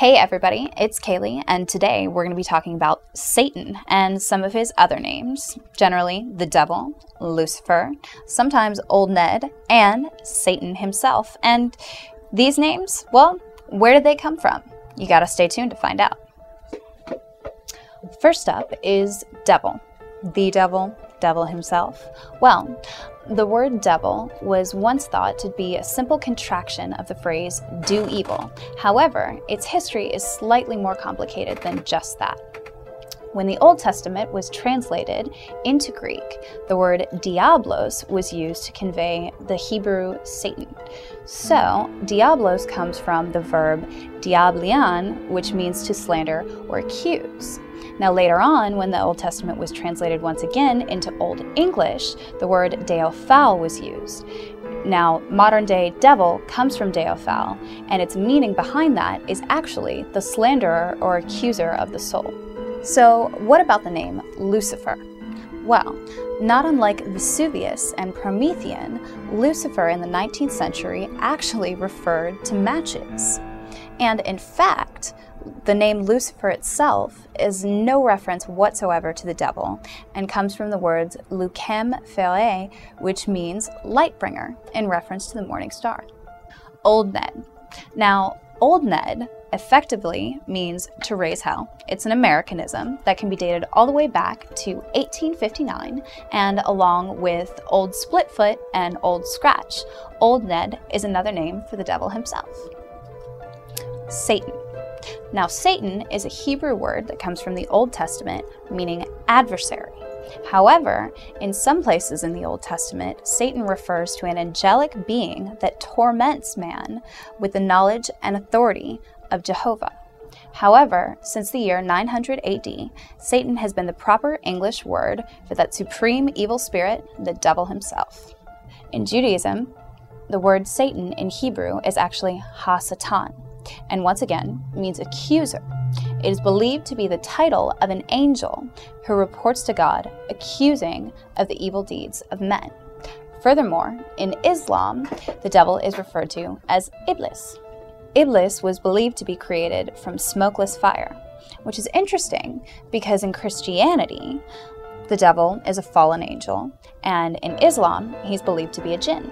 Hey everybody, it's Kayleigh, and today we're going to be talking about Satan and some of his other names. Generally, the devil, Lucifer, sometimes Old Ned, and Satan himself. And these names, well, where did they come from? You gotta stay tuned to find out. First up is devil. The devil himself. Well, the word devil was once thought to be a simple contraction of the phrase do evil. However, its history is slightly more complicated than just that. When the Old Testament was translated into Greek, the word diablos was used to convey the Hebrew Satan. So, diablos comes from the verb diablian, which means to slander or accuse. Now later on, when the Old Testament was translated once again into Old English, the word deophal was used. Now, modern-day devil comes from deophal, and its meaning behind that is actually the slanderer or accuser of the soul. So, what about the name Lucifer? Well, not unlike Vesuvius and Promethean, Lucifer in the 19th century actually referred to matches. And in fact, the name Lucifer itself is no reference whatsoever to the devil and comes from the words Lucem Fere, which means light bringer, in reference to the morning star. Old Ned. Now, Old Ned effectively means to raise hell. It's an Americanism that can be dated all the way back to 1859, and along with Old Splitfoot and Old Scratch, Old Ned is another name for the devil himself. Satan. Now, Satan is a Hebrew word that comes from the Old Testament, meaning adversary. However, in some places in the Old Testament, Satan refers to an angelic being that torments man with the knowledge and authority of Jehovah. However, since the year 900 AD, Satan has been the proper English word for that supreme evil spirit, the devil himself. In Judaism, the word Satan in Hebrew is actually ha-satan, and once again means accuser. It is believed to be the title of an angel who reports to God, accusing of the evil deeds of men. Furthermore, in Islam, the devil is referred to as Iblis. Iblis was believed to be created from smokeless fire, which is interesting because in Christianity, the devil is a fallen angel, and in Islam, he's believed to be a jinn.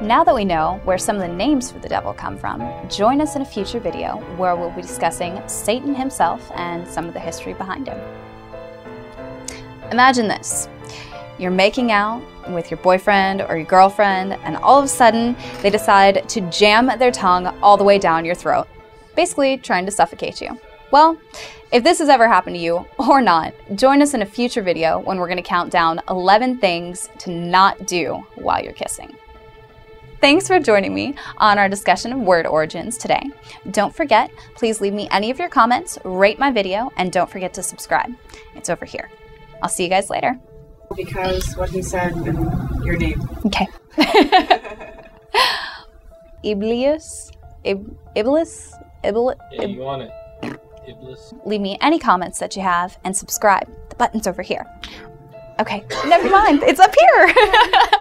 Now that we know where some of the names for the devil come from, join us in a future video where we'll be discussing Satan himself and some of the history behind him. Imagine this. You're making out with your boyfriend or your girlfriend, and all of a sudden they decide to jam their tongue all the way down your throat, basically trying to suffocate you. Well, if this has ever happened to you or not, join us in a future video when we're going to count down 11 things to not do while you're kissing. Thanks for joining me on our discussion of word origins today. Don't forget, please leave me any of your comments, rate my video, and don't forget to subscribe. It's over here. I'll see you guys later. Because what he said and your name. Okay. Iblis? Iblis? Yeah, you want it. Iblis. Leave me any comments that you have and subscribe. The button's over here. Okay, never mind. It's up here.